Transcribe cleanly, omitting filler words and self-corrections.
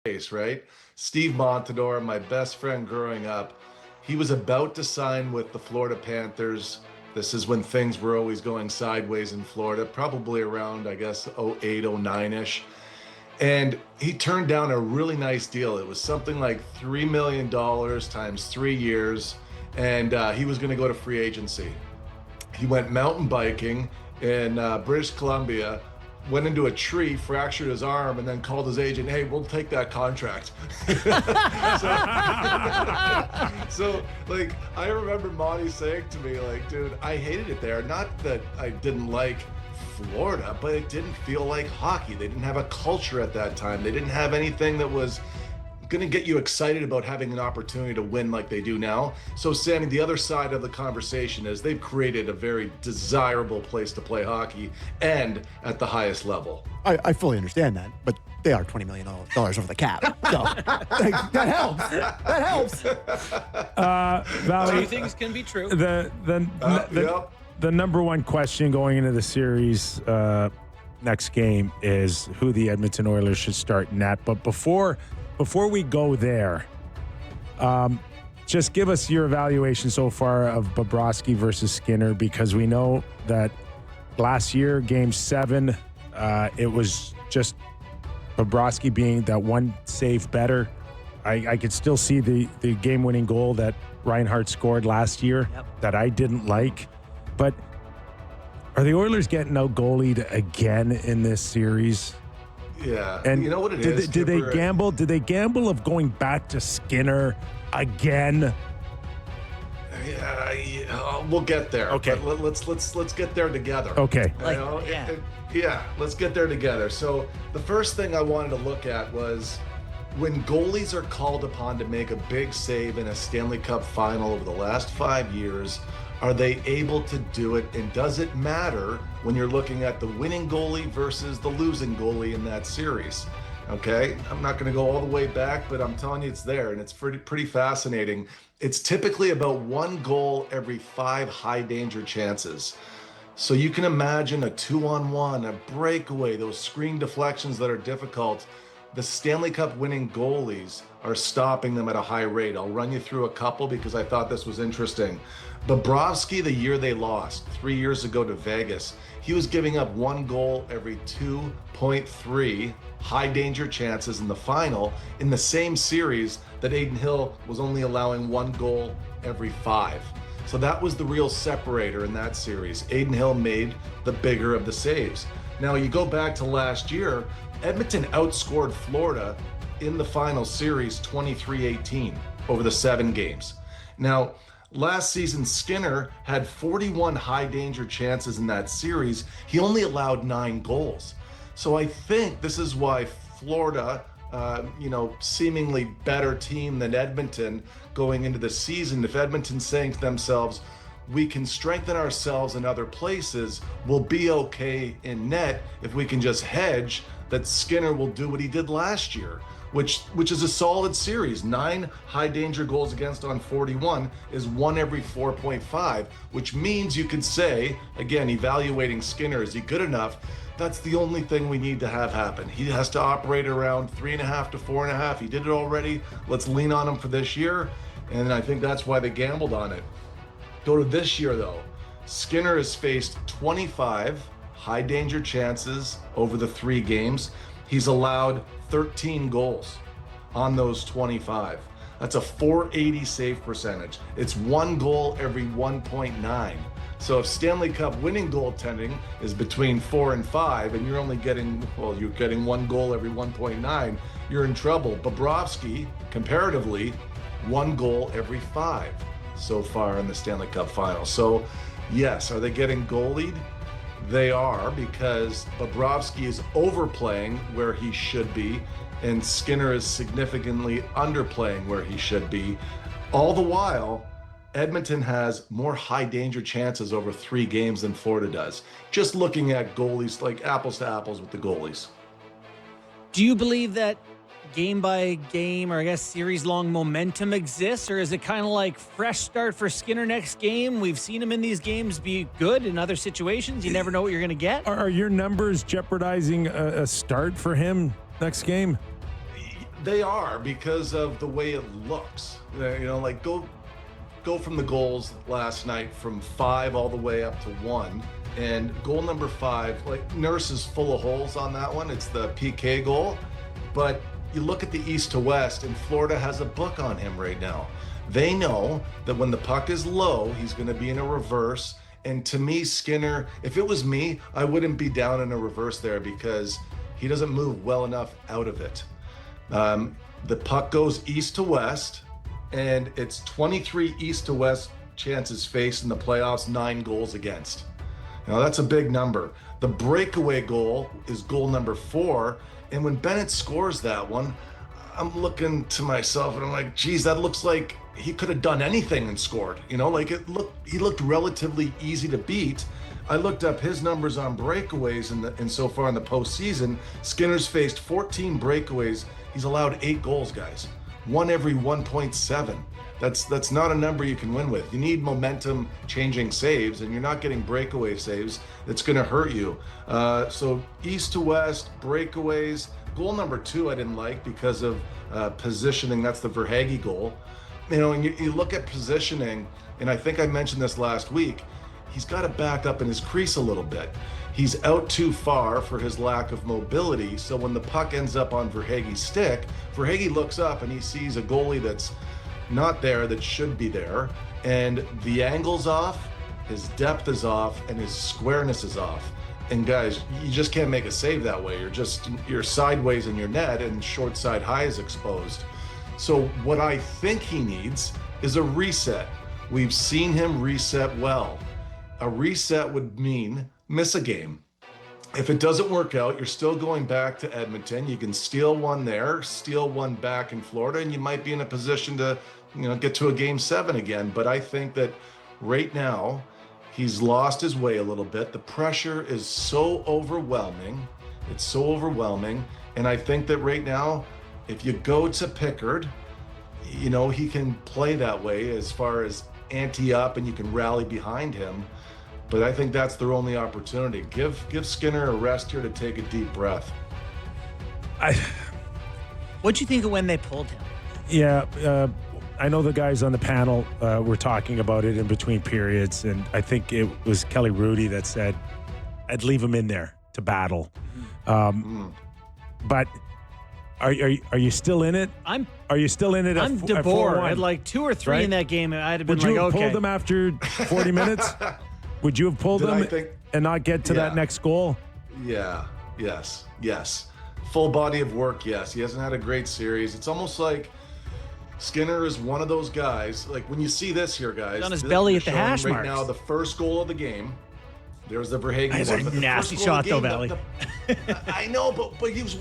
case, right? Steve Montador, my best friend growing up, he was about to sign with the Florida Panthers. This is when things were always going sideways in Florida, probably around, I guess, 08, 09-ish. And he turned down a really nice deal. It was something like $3 million times 3 years, and he was going to go to free agency. He went mountain biking in British Columbia, went into a tree, fractured his arm, and then called his agent, hey, we'll take that contract. so, like, I remember Monty saying to me, like, dude, I hated it there. Not that I didn't like Florida, but it didn't feel like hockey. They didn't have a culture at that time. They didn't have anything that was going to get you excited about having an opportunity to win like they do now. So, Sammy, the other side of the conversation is they've created a very desirable place to play hockey and at the highest level. I fully understand that, but they are $20 million over the cap. So that helps. That helps. Valley, two things can be true. The number one question going into the series next game is who the Edmonton Oilers should start net. But before we go there, just give us your evaluation so far of Bobrovsky versus Skinner, because we know that last year, Game 7, it was just Bobrovsky being that one save better. I could still see the game-winning goal that Reinhart scored last year that I didn't like. But are the Oilers getting out-goalied again in this series? Yeah, and you know what it is? Did they gamble? Did they gamble of going back to Skinner again? Yeah, we'll get there. Okay, but let's get there together. Okay, let's get there together. So the first thing I wanted to look at was when goalies are called upon to make a big save in a Stanley Cup final over the last 5 years. Are they able to do it? And does it matter when you're looking at the winning goalie versus the losing goalie in that series? Okay, I'm not going to go all the way back, but I'm telling you it's there, and it's pretty fascinating. It's typically about 1 goal every 5 high danger chances. So you can imagine a 2-on-1, a breakaway, those screen deflections that are difficult. The Stanley Cup winning goalies are stopping them at a high rate. I'll run you through a couple because I thought this was interesting. Bobrovsky, the year they lost 3 years ago to Vegas, he was giving up 1 goal every 2.3 high danger chances in the final in the same series that Adin Hill was only allowing 1 goal every 5. So that was the real separator in that series. Adin Hill made the bigger of the saves. Now you go back to last year, Edmonton outscored Florida in the final series 23-18 over the 7 games. Now, last season, Skinner had 41 high danger chances in that series. He only allowed 9 goals. So I think this is why Florida, seemingly better team than Edmonton going into the season. If Edmonton's saying to themselves, we can strengthen ourselves in other places, we'll be okay in net if we can just hedge that Skinner will do what he did last year, which is a solid series. 9 high danger goals against on 41 is 1 every 4.5, which means you could say, again, evaluating Skinner, is he good enough? That's the only thing we need to have happen. He has to operate around 3.5 to 4.5. He did it already. Let's lean on him for this year. And I think that's why they gambled on it. Go to this year, though. Skinner has faced 25 high danger chances over the 3 games. He's allowed 13 goals on those 25. That's a .480 save percentage. It's 1 goal every 1.9. So if Stanley Cup winning goaltending is between 4 and 5, and you're only getting, you're getting 1 goal every 1.9, you're in trouble. Bobrovsky, comparatively, 1 goal every 5 so far in the Stanley Cup final. So yes, are they getting goalied? They are, because Bobrovsky is overplaying where he should be, and Skinner is significantly underplaying where he should be. All the while, Edmonton has more high danger chances over 3 games than Florida does. Just looking at goalies, like apples to apples with the goalies. Do you believe that game by game, or I guess series long momentum exists, or is it kind of like fresh start for Skinner next game? We've seen him in these games be good in other situations. You never know what you're going to get. Are your numbers jeopardizing a start for him next game? They are, because of the way it looks. Like go from the goals last night from 5 all the way up to 1. And goal number 5, like, Nurse is full of holes on that one. It's the PK goal. But you look at the east to west, and Florida has a book on him right now. They know that when the puck is low, he's going to be in a reverse. And to me, Skinner, if it was me, I wouldn't be down in a reverse there because he doesn't move well enough out of it. The puck goes east to west, and it's 23 east to west chances faced in the playoffs, 9 goals against. That's a big number. The breakaway goal is goal number 4, and when Bennett scores that one, I'm looking to myself and I'm like, geez, that looks like he could have done anything and scored. He looked relatively easy to beat. I looked up his numbers on breakaways and so far in the postseason. Skinner's faced 14 breakaways. He's allowed 8 goals, guys. 1 every 1.7. That's not a number you can win with. You need momentum changing saves, and you're not getting breakaway saves. That's going to hurt you. So east to west, breakaways. Goal number 2 I didn't like because of positioning. That's the Verhaeghe goal. And you look at positioning, and I think I mentioned this last week, he's got to back up in his crease a little bit. He's out too far for his lack of mobility, so when the puck ends up on Verhaeghe's stick, Verhaeghe looks up and he sees a goalie that's not there, that should be there, and the angle's off, his depth is off, and his squareness is off. And guys, you just can't make a save that way. You're sideways in your net, and short side high is exposed. So what I think he needs is a reset. We've seen him reset well. A reset would mean miss a game. If it doesn't work out, you're still going back to Edmonton. You can steal one there, steal one back in Florida, and you might be in a position to, get to a game 7 again. But I think that right now, he's lost his way a little bit. The pressure is so overwhelming. It's so overwhelming. And I think that right now, if you go to Pickard, he can play that way as far as ante up, and you can rally behind him. But I think that's their only opportunity. Give Skinner a rest here to take a deep breath. What'd you think of when they pulled him? Yeah, I know the guys on the panel were talking about it in between periods, and I think it was Kelly Rudy that said, I'd leave him in there to battle. But are you still in it? Are you still in it? I'm DeBoer. At like 2 or 3 in that game, I'd have been Would you have okay. pulled them after 40 minutes? Would you have pulled them and not get to that next goal? Yeah. Yes. Full body of work. Yes. He hasn't had a great series. It's almost like Skinner is one of those guys. Like when you see this here, guys, he's on his belly at the hash right marks. Now, the first goal of the game. There's the Verhaeghe. That's a nasty shot, though, Valley. I know, but he was